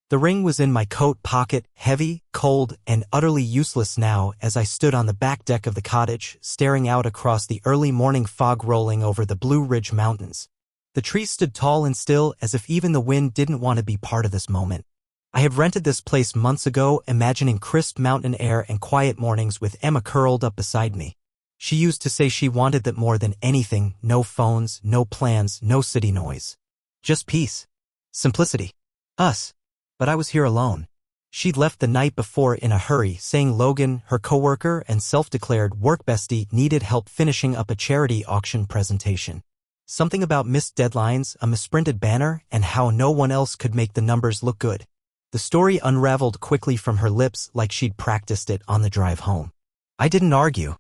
The ring was in my coat pocket, heavy, cold, and utterly useless now as I stood on the back deck of the cottage, staring out across the early morning fog rolling over the Blue Ridge Mountains. The trees stood tall and still as if even the wind didn't want to be part of this moment. I had rented this place months ago, imagining crisp mountain air and quiet mornings with Emma curled up beside me. She used to say she wanted that more than anything, no phones, no plans, no city noise. Just peace. Simplicity. Us. But I was here alone. She'd left the night before in a hurry, saying Logan, her coworker and self-declared work bestie, needed help finishing up a charity auction presentation. Something about missed deadlines, a misprinted banner, and how no one else could make the numbers look good. The story unraveled quickly from her lips like she'd practiced it on the drive home. I didn't argue.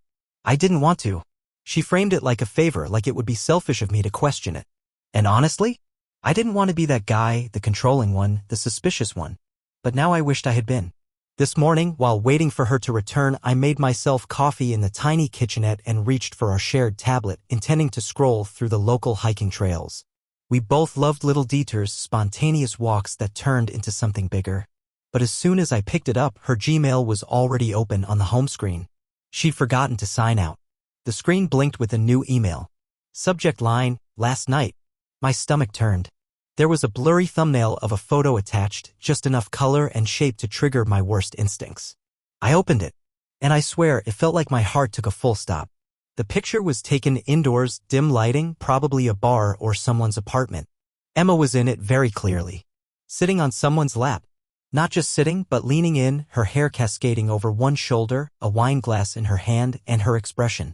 I didn't want to. She framed it like a favor, like it would be selfish of me to question it. And honestly, I didn't want to be that guy, the controlling one, the suspicious one. But now I wished I had been. This morning, while waiting for her to return, I made myself coffee in the tiny kitchenette and reached for our shared tablet, intending to scroll through the local hiking trails. We both loved little detours, spontaneous walks that turned into something bigger. But as soon as I picked it up, her Gmail was already open on the home screen. She'd forgotten to sign out. The screen blinked with a new email. Subject line, last night. My stomach turned. There was a blurry thumbnail of a photo attached, just enough color and shape to trigger my worst instincts. I opened it, and I swear it felt like my heart took a full stop. The picture was taken indoors, dim lighting, probably a bar or someone's apartment. Emma was in it very clearly. Sitting on someone's lap. Not just sitting, but leaning in, her hair cascading over one shoulder, a wine glass in her hand, and her expression.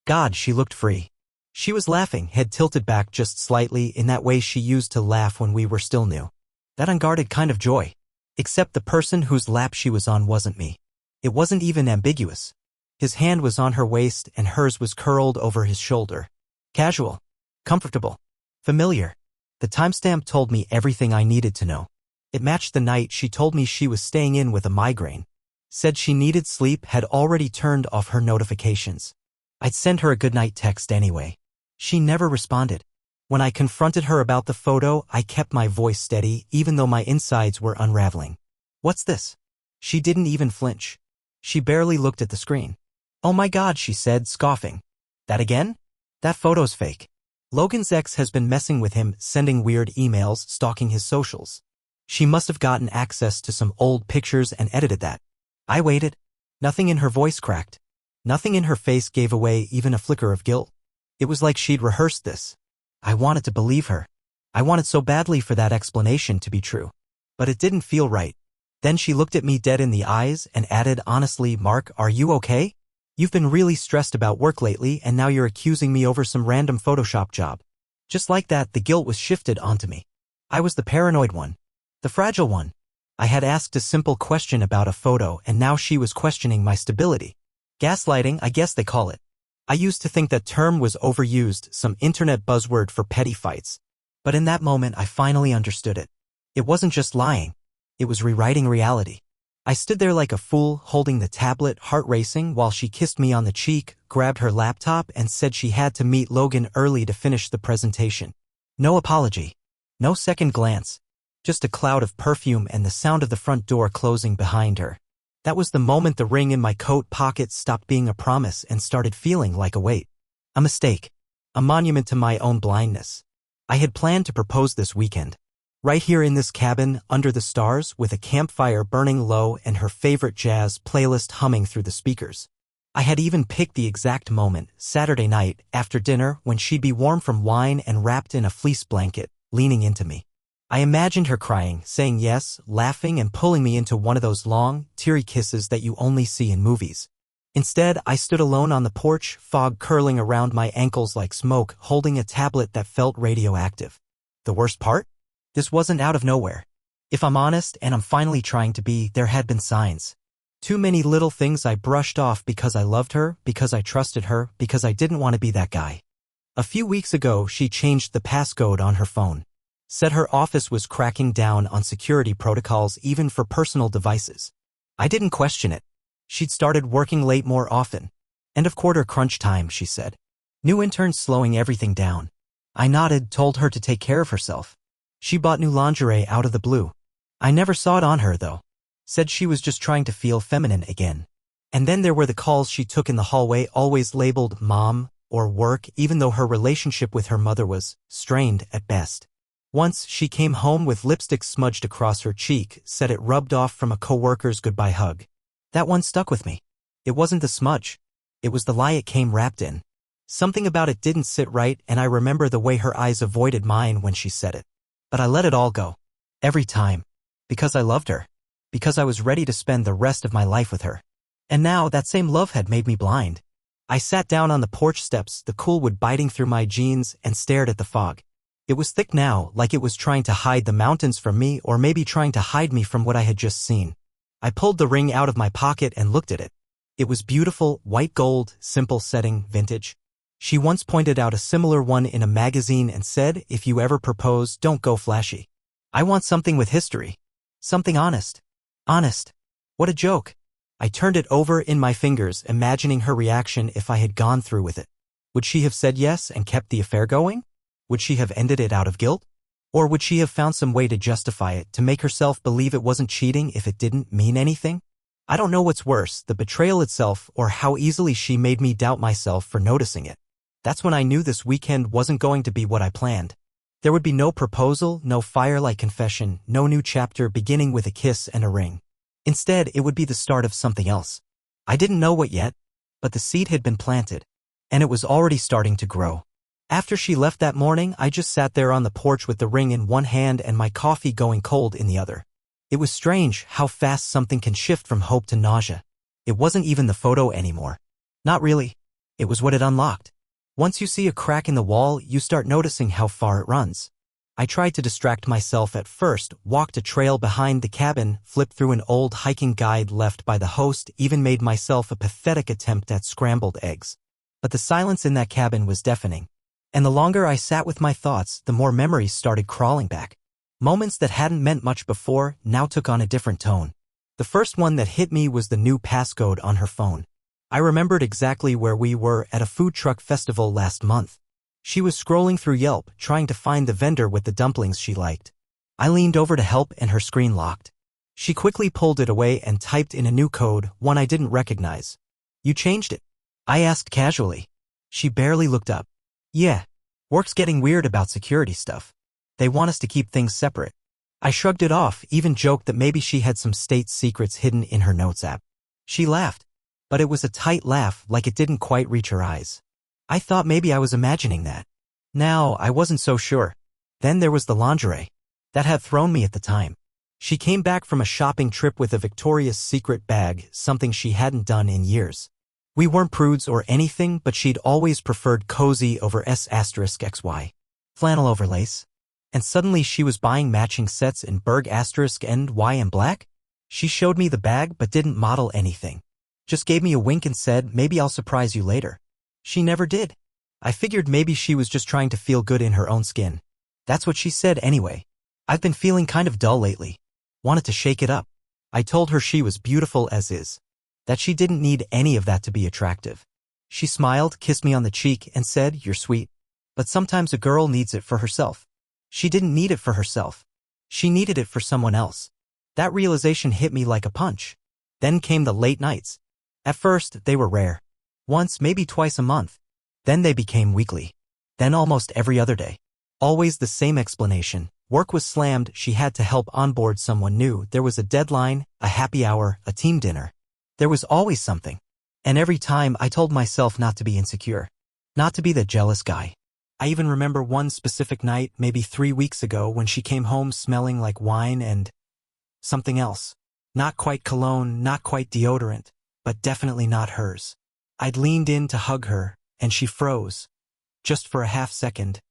God, she looked free. She was laughing, head tilted back just slightly in that way she used to laugh when we were still new. That unguarded kind of joy. Except the person whose lap she was on wasn't me. It wasn't even ambiguous. His hand was on her waist and hers was curled over his shoulder. Casual. Comfortable. Familiar. The timestamp told me everything I needed to know. It matched the night she told me she was staying in with a migraine. Said she needed sleep, had already turned off her notifications. I'd send her a goodnight text anyway. She never responded. When I confronted her about the photo, I kept my voice steady, even though my insides were unraveling. What's this? She didn't even flinch. She barely looked at the screen. Oh my God, she said, scoffing. That again? That photo's fake. Logan's ex has been messing with him, sending weird emails, stalking his socials. She must have gotten access to some old pictures and edited that. I waited. Nothing in her voice cracked. Nothing in her face gave away even a flicker of guilt. It was like she'd rehearsed this. I wanted to believe her. I wanted so badly for that explanation to be true. But it didn't feel right. Then she looked at me dead in the eyes and added honestly, Mark, are you okay? You've been really stressed about work lately and now you're accusing me over some random Photoshop job. Just like that, the guilt was shifted onto me. I was the paranoid one. The fragile one. I had asked a simple question about a photo and now she was questioning my stability. Gaslighting, I guess they call it. I used to think that term was overused, some internet buzzword for petty fights. But in that moment I finally understood it. It wasn't just lying. It was rewriting reality. I stood there like a fool, holding the tablet, heart racing, while she kissed me on the cheek, grabbed her laptop, and said she had to meet Logan early to finish the presentation. No apology. No second glance. Just a cloud of perfume and the sound of the front door closing behind her. That was the moment the ring in my coat pocket stopped being a promise and started feeling like a weight. A mistake. A monument to my own blindness. I had planned to propose this weekend. Right here in this cabin, under the stars, with a campfire burning low and her favorite jazz playlist humming through the speakers. I had even picked the exact moment, Saturday night, after dinner, when she'd be warm from wine and wrapped in a fleece blanket, leaning into me. I imagined her crying, saying yes, laughing and pulling me into one of those long, teary kisses that you only see in movies. Instead, I stood alone on the porch, fog curling around my ankles like smoke, holding a tablet that felt radioactive. The worst part? This wasn't out of nowhere. If I'm honest, and I'm finally trying to be, there had been signs. Too many little things I brushed off because I loved her, because I trusted her, because I didn't want to be that guy. A few weeks ago, she changed the passcode on her phone. Said her office was cracking down on security protocols even for personal devices. I didn't question it. She'd started working late more often. End of quarter crunch time, she said. New interns slowing everything down. I nodded, told her to take care of herself. She bought new lingerie out of the blue. I never saw it on her, though. Said she was just trying to feel feminine again. And then there were the calls she took in the hallway, always labeled mom or work, even though her relationship with her mother was strained at best. Once, she came home with lipstick smudged across her cheek, said it rubbed off from a coworker's goodbye hug. That one stuck with me. It wasn't the smudge. It was the lie it came wrapped in. Something about it didn't sit right, and I remember the way her eyes avoided mine when she said it. But I let it all go. Every time. Because I loved her. Because I was ready to spend the rest of my life with her. And now, that same love had made me blind. I sat down on the porch steps, the cool wood biting through my jeans, and stared at the fog. It was thick now, like it was trying to hide the mountains from me, or maybe trying to hide me from what I had just seen. I pulled the ring out of my pocket and looked at it. It was beautiful, white gold, simple setting, vintage. She once pointed out a similar one in a magazine and said, if you ever propose, don't go flashy. I want something with history. Something honest. Honest. What a joke. I turned it over in my fingers, imagining her reaction if I had gone through with it. Would she have said yes and kept the affair going? Would she have ended it out of guilt? Or would she have found some way to justify it, to make herself believe it wasn't cheating if it didn't mean anything? I don't know what's worse, the betrayal itself or how easily she made me doubt myself for noticing it. That's when I knew this weekend wasn't going to be what I planned. There would be no proposal, no firelight confession, no new chapter beginning with a kiss and a ring. Instead, it would be the start of something else. I didn't know what yet, but the seed had been planted, and it was already starting to grow. After she left that morning, I just sat there on the porch with the ring in one hand and my coffee going cold in the other. It was strange how fast something can shift from hope to nausea. It wasn't even the photo anymore. Not really. It was what it unlocked. Once you see a crack in the wall, you start noticing how far it runs. I tried to distract myself at first, walked a trail behind the cabin, flipped through an old hiking guide left by the host, even made myself a pathetic attempt at scrambled eggs. But the silence in that cabin was deafening. And the longer I sat with my thoughts, the more memories started crawling back. Moments that hadn't meant much before now took on a different tone. The first one that hit me was the new passcode on her phone. I remembered exactly where we were at a food truck festival last month. She was scrolling through Yelp, trying to find the vendor with the dumplings she liked. I leaned over to help and her screen locked. She quickly pulled it away and typed in a new code, one I didn't recognize. You changed it? I asked casually. She barely looked up. Yeah. Work's getting weird about security stuff. They want us to keep things separate. I shrugged it off, even joked that maybe she had some state secrets hidden in her notes app. She laughed. But it was a tight laugh, like it didn't quite reach her eyes. I thought maybe I was imagining that. Now, I wasn't so sure. Then there was the lingerie. That had thrown me at the time. She came back from a shopping trip with a Victoria's Secret bag, something she hadn't done in years. We weren't prudes or anything, but she'd always preferred cozy over S*XY. Flannel over lace. And suddenly she was buying matching sets in Berg*NY and black? She showed me the bag but didn't model anything. Just gave me a wink and said, maybe I'll surprise you later. She never did. I figured maybe she was just trying to feel good in her own skin. That's what she said anyway. I've been feeling kind of dull lately. Wanted to shake it up. I told her she was beautiful as is. That she didn't need any of that to be attractive. She smiled, kissed me on the cheek, and said, you're sweet. But sometimes a girl needs it for herself. She didn't need it for herself. She needed it for someone else. That realization hit me like a punch. Then came the late nights. At first, they were rare. Once, maybe twice a month. Then they became weekly. Then almost every other day. Always the same explanation. Work was slammed, she had to help onboard someone new, there was a deadline, a happy hour, a team dinner. There was always something. And every time I told myself not to be insecure. Not to be the jealous guy. I even remember one specific night, maybe 3 weeks ago, when she came home smelling like wine and something else. Not quite cologne, not quite deodorant, but definitely not hers. I'd leaned in to hug her, and she froze. Just for a half second.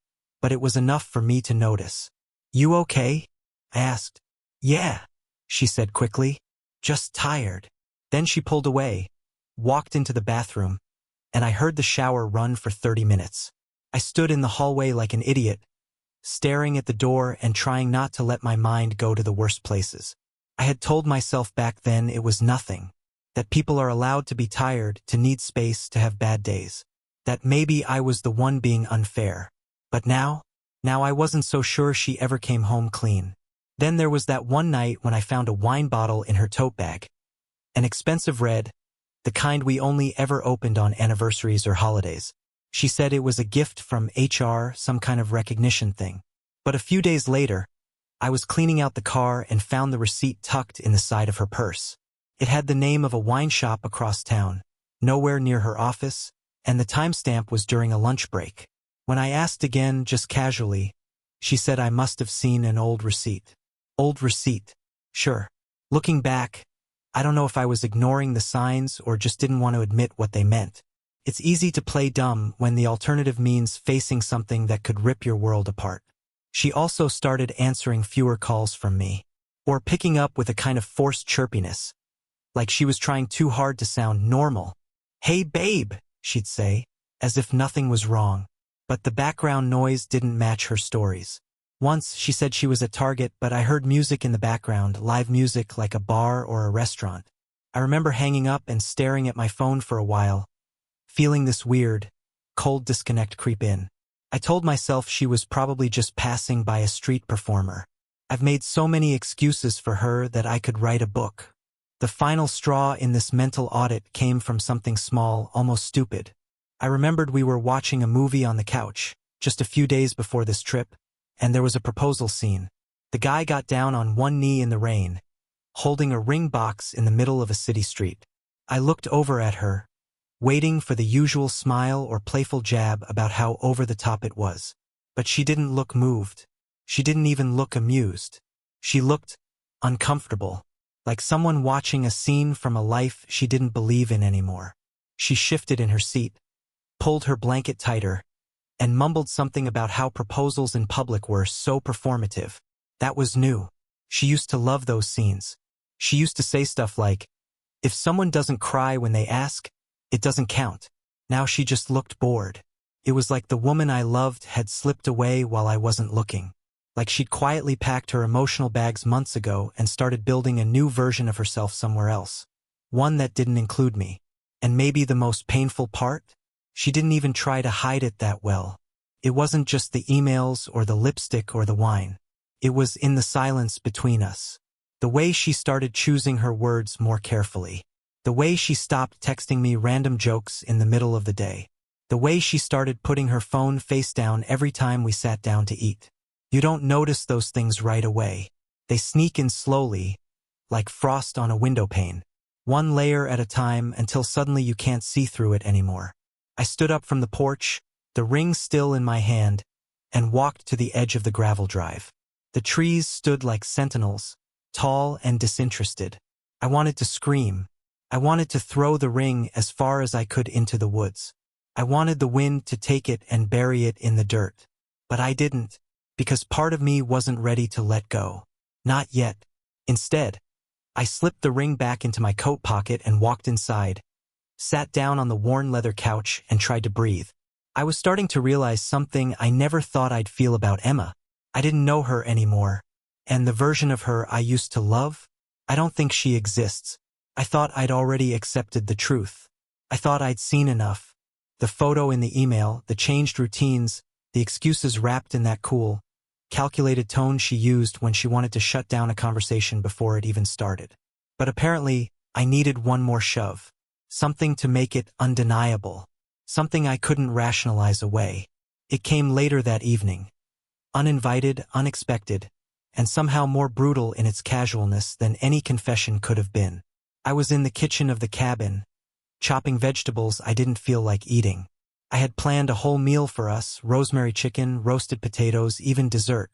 But it was enough for me to notice. You okay? I asked. Yeah, she said quickly. Just tired. Then she pulled away, walked into the bathroom, and I heard the shower run for 30 minutes. I stood in the hallway like an idiot, staring at the door and trying not to let my mind go to the worst places. I had told myself back then it was nothing. That people are allowed to be tired, to need space, to have bad days. That maybe I was the one being unfair. But now I wasn't so sure she ever came home clean. Then there was that one night when I found a wine bottle in her tote bag. An expensive red, the kind we only ever opened on anniversaries or holidays. She said it was a gift from HR, some kind of recognition thing. But a few days later, I was cleaning out the car and found the receipt tucked in the side of her purse. It had the name of a wine shop across town, nowhere near her office, and the timestamp was during a lunch break. When I asked again, just casually, she said I must have seen an old receipt. Old receipt. Sure. Looking back, I don't know if I was ignoring the signs or just didn't want to admit what they meant. It's easy to play dumb when the alternative means facing something that could rip your world apart. She also started answering fewer calls from me, or picking up with a kind of forced chirpiness, like she was trying too hard to sound normal. "Hey babe," she'd say, as if nothing was wrong. But the background noise didn't match her stories. Once she said she was at Target, but I heard music in the background, live music like a bar or a restaurant. I remember hanging up and staring at my phone for a while, feeling this weird, cold disconnect creep in. I told myself she was probably just passing by a street performer. I've made so many excuses for her that I could write a book. The final straw in this mental audit came from something small, almost stupid. I remembered we were watching a movie on the couch, just a few days before this trip, and there was a proposal scene. The guy got down on one knee in the rain, holding a ring box in the middle of a city street. I looked over at her, waiting for the usual smile or playful jab about how over the top it was. But she didn't look moved. She didn't even look amused. She looked uncomfortable, like someone watching a scene from a life she didn't believe in anymore. She shifted in her seat, pulled her blanket tighter, and mumbled something about how proposals in public were so performative. That was new. She used to love those scenes. She used to say stuff like, "If someone doesn't cry when they ask, it doesn't count." Now she just looked bored. It was like the woman I loved had slipped away while I wasn't looking. Like she'd quietly packed her emotional bags months ago and started building a new version of herself somewhere else. One that didn't include me. And maybe the most painful part? She didn't even try to hide it that well. It wasn't just the emails or the lipstick or the wine. It was in the silence between us. The way she started choosing her words more carefully. The way she stopped texting me random jokes in the middle of the day. The way she started putting her phone face down every time we sat down to eat. You don't notice those things right away. They sneak in slowly, like frost on a window pane. One layer at a time until suddenly you can't see through it anymore. I stood up from the porch, the ring still in my hand, and walked to the edge of the gravel drive. The trees stood like sentinels, tall and disinterested. I wanted to scream. I wanted to throw the ring as far as I could into the woods. I wanted the wind to take it and bury it in the dirt. But I didn't, because part of me wasn't ready to let go. Not yet. Instead, I slipped the ring back into my coat pocket and walked inside, sat down on the worn leather couch and tried to breathe. I was starting to realize something I never thought I'd feel about Emma. I didn't know her anymore. And the version of her I used to love? I don't think she exists. I thought I'd already accepted the truth. I thought I'd seen enough. The photo in the email, the changed routines, the excuses wrapped in that cool, calculated tone she used when she wanted to shut down a conversation before it even started. But apparently, I needed one more shove. Something to make it undeniable. Something I couldn't rationalize away. It came later that evening. Uninvited, unexpected, and somehow more brutal in its casualness than any confession could have been. I was in the kitchen of the cabin, chopping vegetables I didn't feel like eating. I had planned a whole meal for us, rosemary chicken, roasted potatoes, even dessert.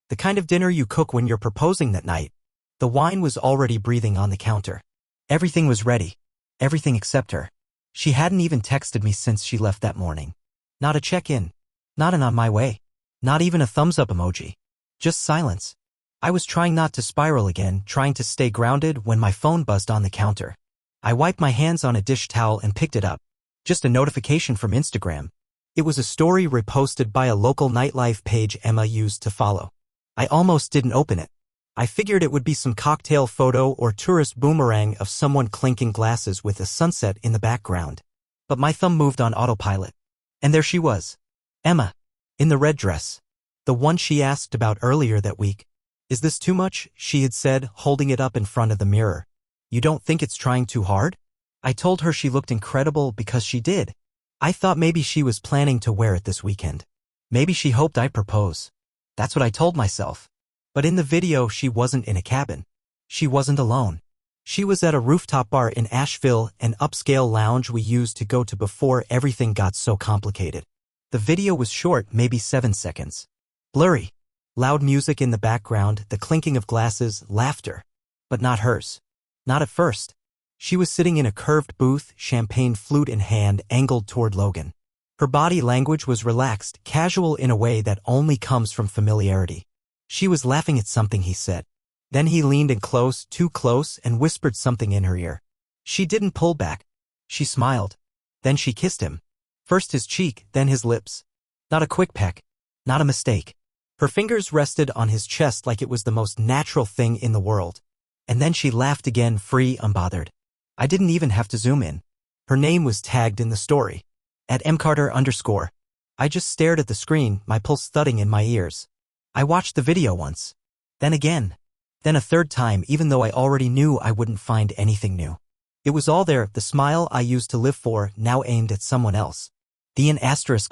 The kind of dinner you cook when you're proposing that night. The wine was already breathing on the counter. Everything was ready. Everything except her. She hadn't even texted me since she left that morning. Not a check-in. Not an on my way. Not even a thumbs-up emoji. Just silence. I was trying not to spiral again, trying to stay grounded when my phone buzzed on the counter. I wiped my hands on a dish towel and picked it up. Just a notification from Instagram. It was a story reposted by a local nightlife page Emma used to follow. I almost didn't open it. I figured it would be some cocktail photo or tourist boomerang of someone clinking glasses with a sunset in the background. But my thumb moved on autopilot. And there she was. Emma. In the red dress. The one she asked about earlier that week. "Is this too much?" she had said, holding it up in front of the mirror. "You don't think it's trying too hard?" I told her she looked incredible because she did. I thought maybe she was planning to wear it this weekend. Maybe she hoped I'd propose. That's what I told myself. But in the video, she wasn't in a cabin. She wasn't alone. She was at a rooftop bar in Asheville, an upscale lounge we used to go to before everything got so complicated. The video was short, maybe 7 seconds. Blurry. Loud music in the background, the clinking of glasses, laughter. But not hers. Not at first. She was sitting in a curved booth, champagne flute in hand, angled toward Logan. Her body language was relaxed, casual in a way that only comes from familiarity. She was laughing at something he said. Then he leaned in close, too close, and whispered something in her ear. She didn't pull back. She smiled. Then she kissed him. First his cheek, then his lips. Not a quick peck. Not a mistake. Her fingers rested on his chest like it was the most natural thing in the world. And then she laughed again, free, unbothered. I didn't even have to zoom in. Her name was tagged in the story. At @mcarter_. I just stared at the screen, my pulse thudding in my ears. I watched the video once. Then again. Then a third time, even though I already knew I wouldn't find anything new. It was all there, the smile I used to live for, now aimed at someone else. The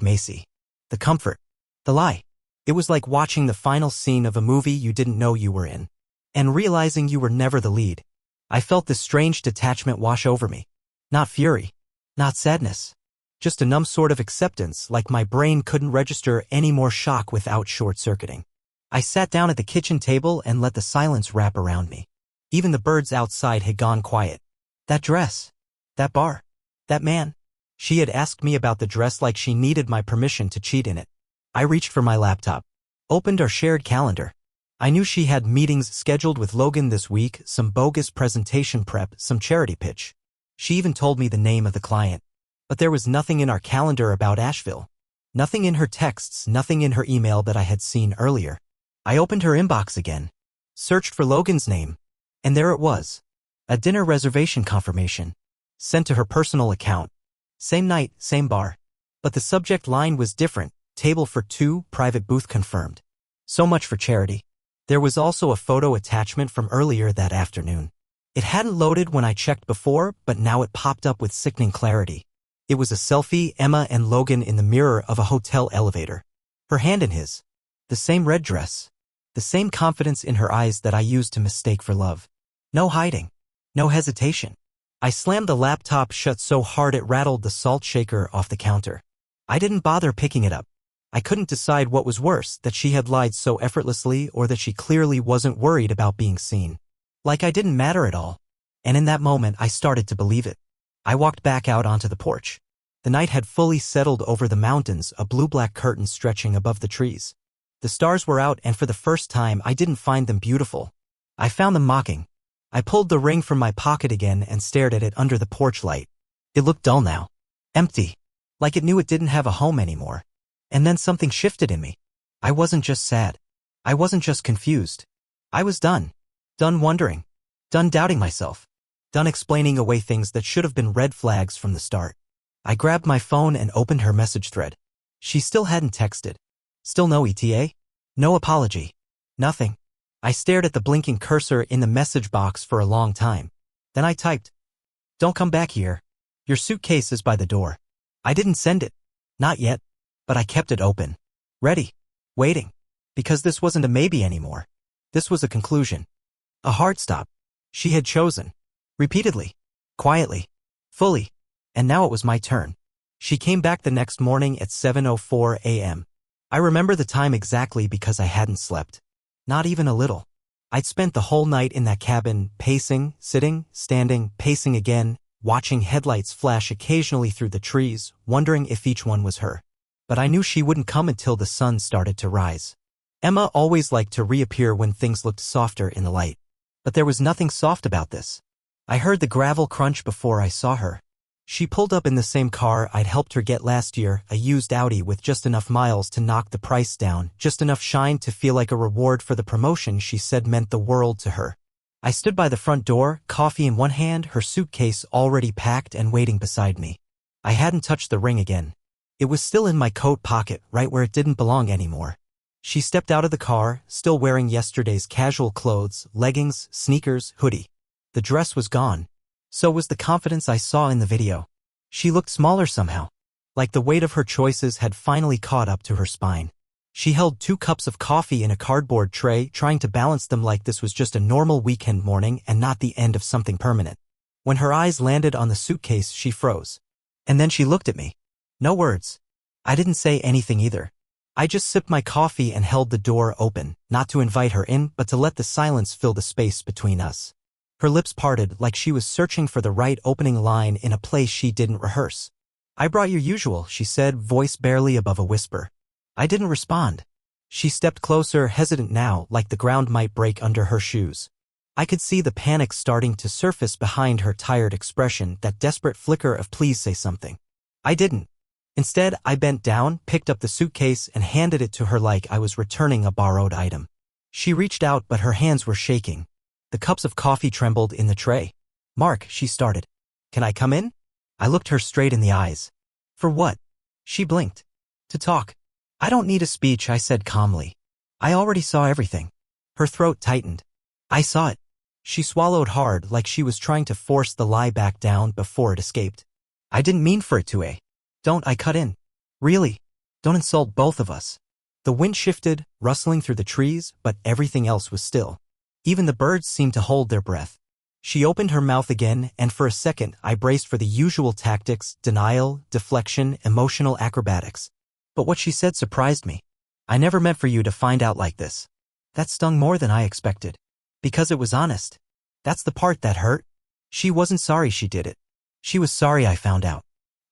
*Macy. The comfort. The lie. It was like watching the final scene of a movie you didn't know you were in. And realizing you were never the lead. I felt this strange detachment wash over me. Not fury. Not sadness. Just a numb sort of acceptance, like my brain couldn't register any more shock without short-circuiting. I sat down at the kitchen table and let the silence wrap around me. Even the birds outside had gone quiet. That dress. That bar. That man. She had asked me about the dress like she needed my permission to cheat in it. I reached for my laptop. Opened our shared calendar. I knew she had meetings scheduled with Logan this week, some bogus presentation prep, some charity pitch. She even told me the name of the client. But there was nothing in our calendar about Asheville. Nothing in her texts, nothing in her email that I had seen earlier. I opened her inbox again. Searched for Logan's name. And there it was. A dinner reservation confirmation. Sent to her personal account. Same night, same bar. But the subject line was different. Table for 2, private booth confirmed. So much for charity. There was also a photo attachment from earlier that afternoon. It hadn't loaded when I checked before, but now it popped up with sickening clarity. It was a selfie, Emma and Logan in the mirror of a hotel elevator. Her hand in his. The same red dress. The same confidence in her eyes that I used to mistake for love. No hiding. No hesitation. I slammed the laptop shut so hard it rattled the salt shaker off the counter. I didn't bother picking it up. I couldn't decide what was worse, that she had lied so effortlessly or that she clearly wasn't worried about being seen. Like I didn't matter at all. And in that moment, I started to believe it. I walked back out onto the porch. The night had fully settled over the mountains, a blue-black curtain stretching above the trees. The stars were out, and for the first time, I didn't find them beautiful. I found them mocking. I pulled the ring from my pocket again and stared at it under the porch light. It looked dull now. Empty. Like it knew it didn't have a home anymore. And then something shifted in me. I wasn't just sad. I wasn't just confused. I was done. Done wondering. Done doubting myself. Done explaining away things that should have been red flags from the start. I grabbed my phone and opened her message thread. She still hadn't texted. Still no ETA? No apology. Nothing. I stared at the blinking cursor in the message box for a long time. Then I typed, "Don't come back here. Your suitcase is by the door." I didn't send it. Not yet. But I kept it open. Ready. Waiting. Because this wasn't a maybe anymore. This was a conclusion. A hard stop. She had chosen. Repeatedly. Quietly. Fully. And now it was my turn. She came back the next morning at 7:04 a.m. I remember the time exactly because I hadn't slept. Not even a little. I'd spent the whole night in that cabin, pacing, sitting, standing, pacing again, watching headlights flash occasionally through the trees, wondering if each one was her. But I knew she wouldn't come until the sun started to rise. Emma always liked to reappear when things looked softer in the light. But there was nothing soft about this. I heard the gravel crunch before I saw her. She pulled up in the same car I'd helped her get last year, a used Audi with just enough miles to knock the price down, just enough shine to feel like a reward for the promotion she said meant the world to her. I stood by the front door, coffee in one hand, her suitcase already packed and waiting beside me. I hadn't touched the ring again. It was still in my coat pocket, right where it didn't belong anymore. She stepped out of the car, still wearing yesterday's casual clothes, leggings, sneakers, hoodie. The dress was gone. So was the confidence I saw in the video. She looked smaller somehow. Like the weight of her choices had finally caught up to her spine. She held 2 cups of coffee in a cardboard tray, trying to balance them like this was just a normal weekend morning and not the end of something permanent. When her eyes landed on the suitcase, she froze. And then she looked at me. No words. I didn't say anything either. I just sipped my coffee and held the door open, not to invite her in, but to let the silence fill the space between us. Her lips parted like she was searching for the right opening line in a place she didn't rehearse. I brought your usual, she said, voice barely above a whisper. I didn't respond. She stepped closer, hesitant now, like the ground might break under her shoes. I could see the panic starting to surface behind her tired expression, that desperate flicker of please say something. I didn't. Instead, I bent down, picked up the suitcase, and handed it to her like I was returning a borrowed item. She reached out, but her hands were shaking. The cups of coffee trembled in the tray. Mark, she started. Can I come in? I looked her straight in the eyes. For what? She blinked. To talk. I don't need a speech, I said calmly. I already saw everything. Her throat tightened. I saw it. She swallowed hard, like she was trying to force the lie back down before it escaped. I didn't mean for it to. Don't, I cut in. Really? Don't insult both of us. The wind shifted, rustling through the trees, but everything else was still. Even the birds seemed to hold their breath. She opened her mouth again, and for a second I braced for the usual tactics: denial, deflection, emotional acrobatics. But what she said surprised me. I never meant for you to find out like this. That stung more than I expected. Because it was honest. That's the part that hurt. She wasn't sorry she did it. She was sorry I found out.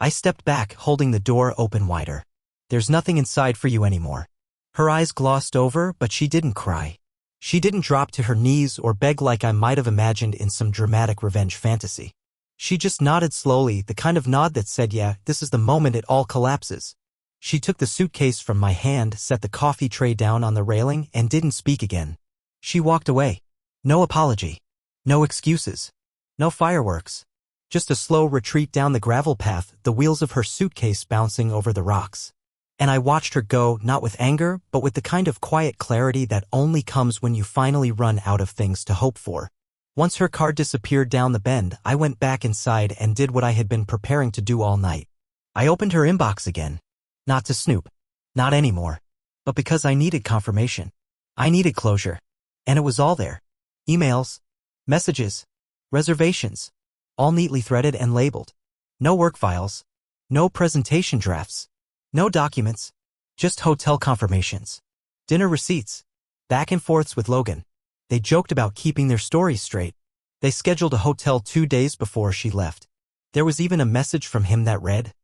I stepped back, holding the door open wider. There's nothing inside for you anymore. Her eyes glossed over, but she didn't cry. She didn't drop to her knees or beg like I might have imagined in some dramatic revenge fantasy. She just nodded slowly, the kind of nod that said, yeah, this is the moment it all collapses. She took the suitcase from my hand, set the coffee tray down on the railing, and didn't speak again. She walked away. No apology. No excuses. No fireworks. Just a slow retreat down the gravel path, the wheels of her suitcase bouncing over the rocks. And I watched her go, not with anger, but with the kind of quiet clarity that only comes when you finally run out of things to hope for. Once her car disappeared down the bend, I went back inside and did what I had been preparing to do all night. I opened her inbox again. Not to snoop. Not anymore. But because I needed confirmation. I needed closure. And it was all there. Emails. Messages. Reservations. All neatly threaded and labeled. No work files. No presentation drafts. No documents. Just hotel confirmations. Dinner receipts. Back and forths with Logan. They joked about keeping their stories straight. They scheduled a hotel 2 days before she left. There was even a message from him that read,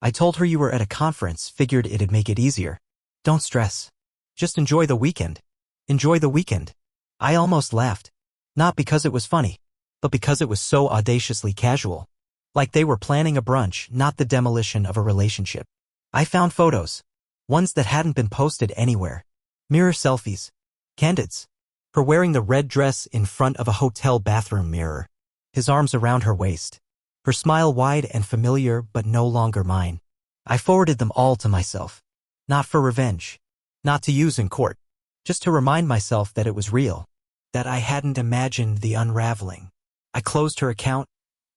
I told her you were at a conference, figured it'd make it easier. Don't stress. Just enjoy the weekend. Enjoy the weekend. I almost laughed. Not because it was funny, but because it was so audaciously casual. Like they were planning a brunch, not the demolition of a relationship. I found photos. Ones that hadn't been posted anywhere. Mirror selfies. Candids. Her wearing the red dress in front of a hotel bathroom mirror. His arms around her waist. Her smile wide and familiar, but no longer mine. I forwarded them all to myself. Not for revenge. Not to use in court. Just to remind myself that it was real. That I hadn't imagined the unraveling. I closed her account,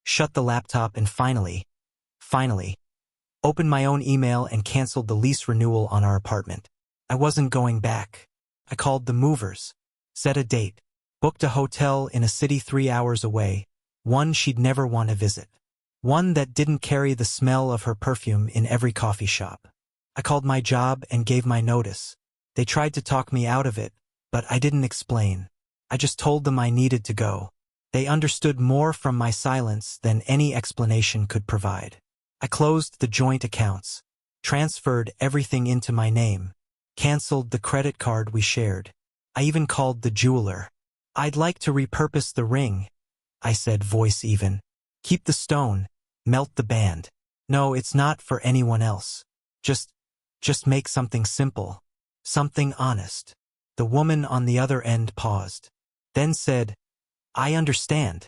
shut the laptop, and finally, opened my own email and canceled the lease renewal on our apartment. I wasn't going back. I called the movers, set a date, booked a hotel in a city 3 hours away, one she'd never want to visit. One that didn't carry the smell of her perfume in every coffee shop. I called my job and gave my notice. They tried to talk me out of it, but I didn't explain. I just told them I needed to go. They understood more from my silence than any explanation could provide. I closed the joint accounts, transferred everything into my name, canceled the credit card we shared. I even called the jeweler. I'd like to repurpose the ring, I said, voice even. Keep the stone, melt the band. No, it's not for anyone else. Just make something simple. Something honest. The woman on the other end paused. Then said, I understand.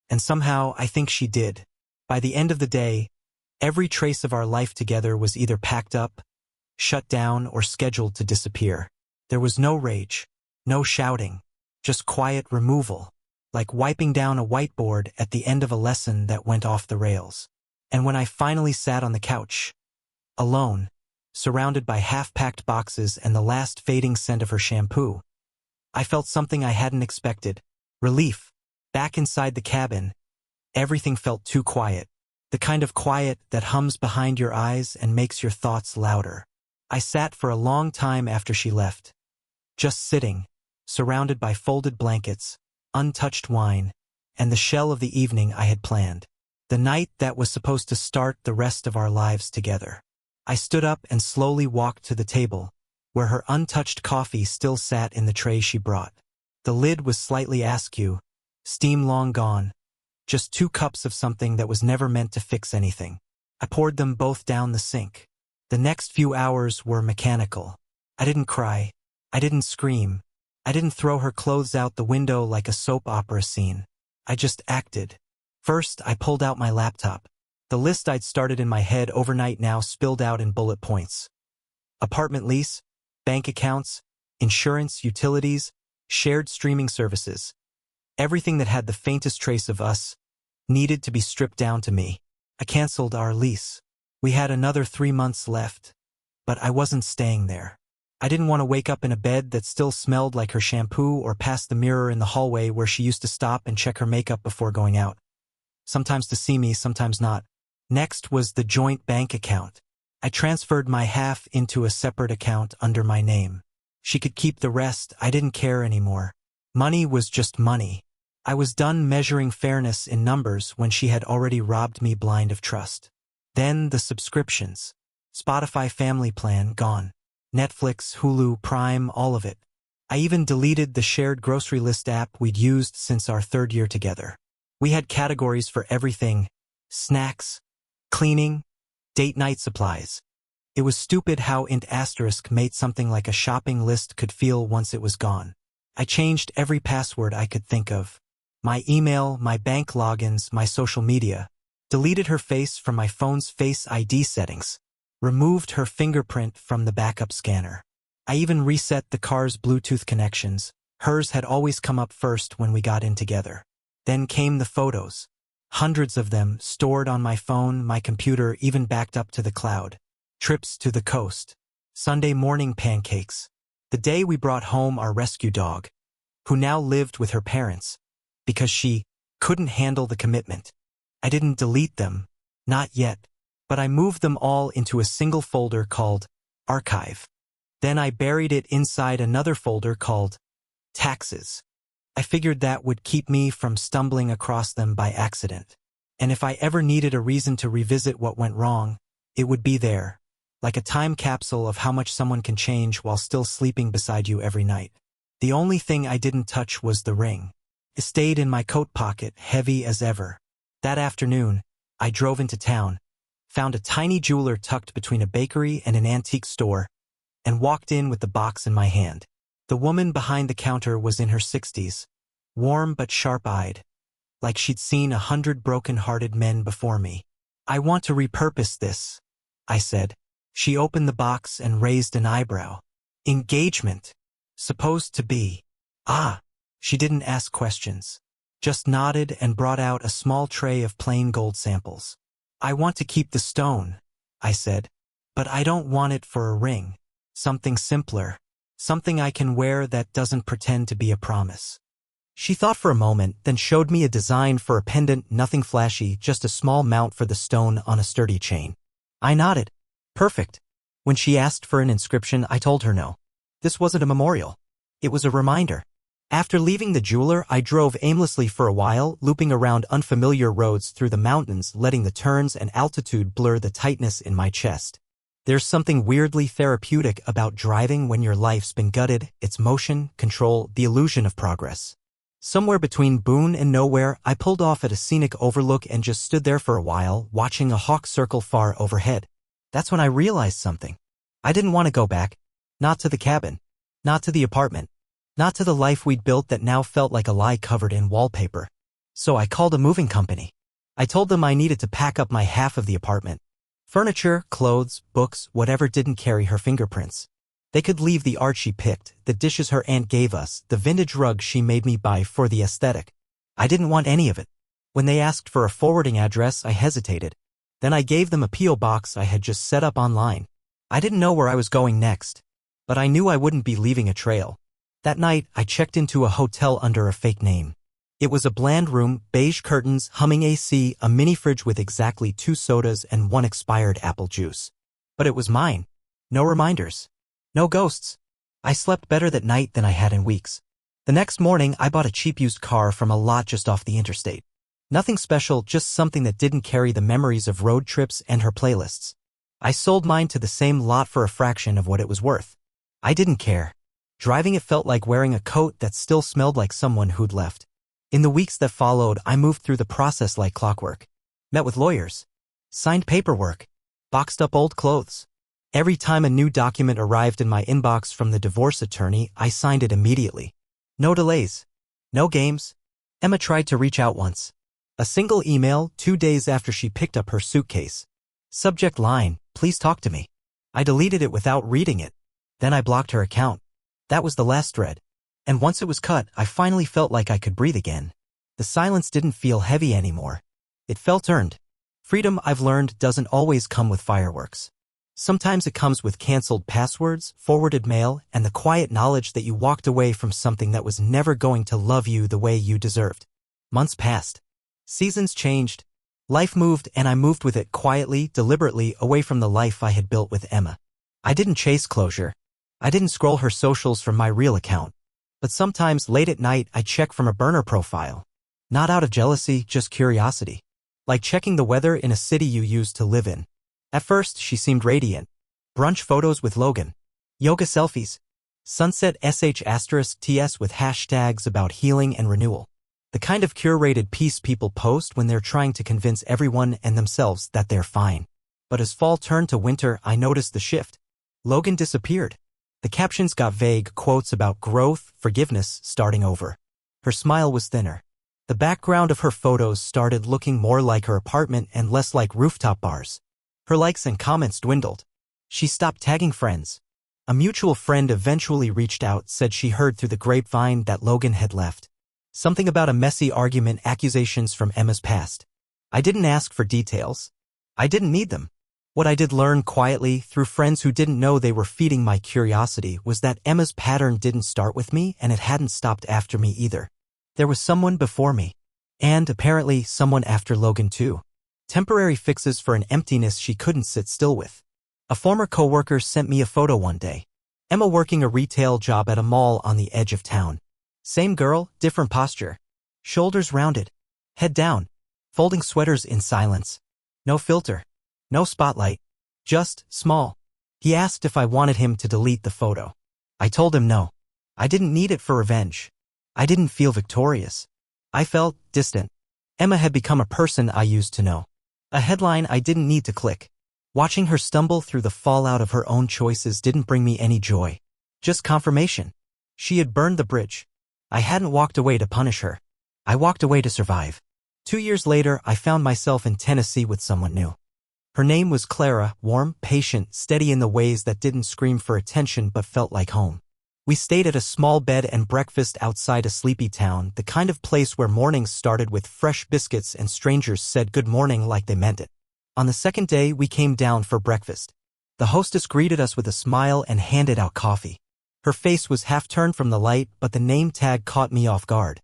And somehow I think she did. By the end of the day, every trace of our life together was either packed up, shut down, or scheduled to disappear. There was no rage, no shouting, just quiet removal, like wiping down a whiteboard at the end of a lesson that went off the rails. And when I finally sat on the couch, alone, surrounded by half-packed boxes and the last fading scent of her shampoo, I felt something I hadn't expected. Relief. Back inside the cabin, everything felt too quiet. The kind of quiet that hums behind your eyes and makes your thoughts louder. I sat for a long time after she left, just sitting, surrounded by folded blankets, untouched wine, and the shell of the evening I had planned. The night that was supposed to start the rest of our lives together. I stood up and slowly walked to the table, where her untouched coffee still sat in the tray she brought. The lid was slightly askew, steam long gone, just 2 cups of something that was never meant to fix anything. I poured them both down the sink. The next few hours were mechanical. I didn't cry. I didn't scream. I didn't throw her clothes out the window like a soap opera scene. I just acted. First, I pulled out my laptop. The list I'd started in my head overnight now spilled out in bullet points. Apartment lease, bank accounts, insurance, utilities, shared streaming services. Everything that had the faintest trace of us needed to be stripped down to me. I canceled our lease. We had another 3 months left, but I wasn't staying there. I didn't want to wake up in a bed that still smelled like her shampoo or past the mirror in the hallway where she used to stop and check her makeup before going out. Sometimes to see me, sometimes not. Next was the joint bank account. I transferred my half into a separate account under my name. She could keep the rest. I didn't care anymore. Money was just money. I was done measuring fairness in numbers when she had already robbed me blind of trust. Then the subscriptions. Spotify Family Plan, gone. Netflix, Hulu, Prime, all of it. I even deleted the shared grocery list app we'd used since our 3rd year together. We had categories for everything: snacks, cleaning, date night supplies. It was stupid how int asterisk made something like a shopping list could feel once it was gone. I changed every password I could think of. My email, my bank logins, my social media. Deleted her face from my phone's Face ID settings. Removed her fingerprint from the backup scanner. I even reset the car's Bluetooth connections. Hers had always come up first when we got in together. Then came the photos. Hundreds of them stored on my phone, my computer, even backed up to the cloud. Trips to the coast. Sunday morning pancakes. The day we brought home our rescue dog, who now lived with her parents, because she couldn't handle the commitment. I didn't delete them, not yet, but I moved them all into a single folder called Archive. Then I buried it inside another folder called Taxes. I figured that would keep me from stumbling across them by accident. And if I ever needed a reason to revisit what went wrong, it would be there, like a time capsule of how much someone can change while still sleeping beside you every night. The only thing I didn't touch was the ring. It stayed in my coat pocket, heavy as ever. That afternoon, I drove into town, found a tiny jeweler tucked between a bakery and an antique store, and walked in with the box in my hand. The woman behind the counter was in her 60s, warm but sharp-eyed, like she'd seen 100 broken-hearted men before me. "I want to repurpose this," I said. She opened the box and raised an eyebrow. "Engagement. Supposed to be." "Ah." She didn't ask questions, just nodded and brought out a small tray of plain gold samples. "I want to keep the stone," I said, "but I don't want it for a ring. Something simpler. Something I can wear that doesn't pretend to be a promise." She thought for a moment, then showed me a design for a pendant, nothing flashy, just a small mount for the stone on a sturdy chain. I nodded. Perfect. When she asked for an inscription, I told her no. This wasn't a memorial. It was a reminder. After leaving the jeweler, I drove aimlessly for a while, looping around unfamiliar roads through the mountains, letting the turns and altitude blur the tightness in my chest. There's something weirdly therapeutic about driving when your life's been gutted, its motion, control, the illusion of progress. Somewhere between Boone and nowhere, I pulled off at a scenic overlook and just stood there for a while, watching a hawk circle far overhead. That's when I realized something. I didn't want to go back. Not to the cabin. Not to the apartment. Not to the life we'd built that now felt like a lie covered in wallpaper. So I called a moving company. I told them I needed to pack up my half of the apartment. Furniture, clothes, books, whatever didn't carry her fingerprints. They could leave the art she picked, the dishes her aunt gave us, the vintage rug she made me buy for the aesthetic. I didn't want any of it. When they asked for a forwarding address, I hesitated. Then I gave them a P.O. box I had just set up online. I didn't know where I was going next, but I knew I wouldn't be leaving a trail. That night, I checked into a hotel under a fake name. It was a bland room, beige curtains, humming AC, a mini fridge with exactly 2 sodas and 1 expired apple juice. But it was mine. No reminders. No ghosts. I slept better that night than I had in weeks. The next morning, I bought a cheap used car from a lot just off the interstate. Nothing special, just something that didn't carry the memories of road trips and her playlists. I sold mine to the same lot for a fraction of what it was worth. I didn't care. Driving it felt like wearing a coat that still smelled like someone who'd left. In the weeks that followed, I moved through the process like clockwork. Met with lawyers. Signed paperwork. Boxed up old clothes. Every time a new document arrived in my inbox from the divorce attorney, I signed it immediately. No delays. No games. Emma tried to reach out once. A single email 2 days after she picked up her suitcase. Subject line, please talk to me. I deleted it without reading it. Then I blocked her account. That was the last thread. And once it was cut, I finally felt like I could breathe again. The silence didn't feel heavy anymore. It felt earned. Freedom, I've learned, doesn't always come with fireworks. Sometimes it comes with canceled passwords, forwarded mail, and the quiet knowledge that you walked away from something that was never going to love you the way you deserved. Months passed. Seasons changed. Life moved, and I moved with it quietly, deliberately, away from the life I had built with Emma. I didn't chase closure. I didn't scroll her socials from my real account. But sometimes, late at night, I check from a burner profile. Not out of jealousy, just curiosity. Like checking the weather in a city you used to live in. At first, she seemed radiant. Brunch photos with Logan. Yoga selfies. Sunset sh*ts with hashtags about healing and renewal. The kind of curated piece people post when they're trying to convince everyone and themselves that they're fine. But as fall turned to winter, I noticed the shift. Logan disappeared. The captions got vague, quotes about growth, forgiveness, starting over. Her smile was thinner. The background of her photos started looking more like her apartment and less like rooftop bars. Her likes and comments dwindled. She stopped tagging friends. A mutual friend eventually reached out, said she heard through the grapevine that Logan had left. Something about a messy argument, accusations from Emma's past. I didn't ask for details. I didn't need them. What I did learn quietly, through friends who didn't know they were feeding my curiosity, was that Emma's pattern didn't start with me and it hadn't stopped after me either. There was someone before me. And, apparently, someone after Logan too. Temporary fixes for an emptiness she couldn't sit still with. A former coworker sent me a photo one day. Emma working a retail job at a mall on the edge of town. Same girl, different posture. Shoulders rounded. Head down. Folding sweaters in silence. No filter. No spotlight. Just small. He asked if I wanted him to delete the photo. I told him no. I didn't need it for revenge. I didn't feel victorious. I felt distant. Emma had become a person I used to know. A headline I didn't need to click. Watching her stumble through the fallout of her own choices didn't bring me any joy. Just confirmation. She had burned the bridge. I hadn't walked away to punish her. I walked away to survive. 2 years later, I found myself in Tennessee with someone new. Her name was Clara, warm, patient, steady in the ways that didn't scream for attention but felt like home. We stayed at a small bed and breakfast outside a sleepy town, the kind of place where mornings started with fresh biscuits and strangers said good morning like they meant it. On the second day, we came down for breakfast. The hostess greeted us with a smile and handed out coffee. Her face was half turned from the light, but the name tag caught me off guard.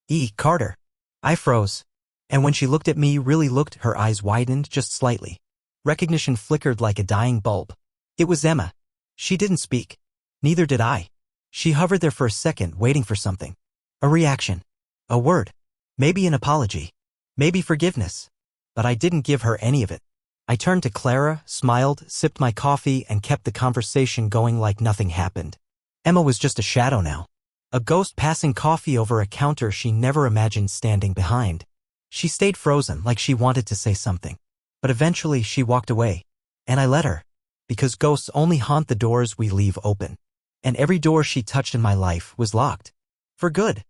E. Carter. I froze. And when she looked at me, really looked, her eyes widened just slightly. Recognition flickered like a dying bulb. It was Emma. She didn't speak. Neither did I. She hovered there for a second, waiting for something. A reaction. A word. Maybe an apology. Maybe forgiveness. But I didn't give her any of it. I turned to Clara, smiled, sipped my coffee, and kept the conversation going like nothing happened. Emma was just a shadow now. A ghost passing coffee over a counter she never imagined standing behind. She stayed frozen, like she wanted to say something. But eventually she walked away. And I let her. Because ghosts only haunt the doors we leave open. And every door she touched in my life was locked. For good.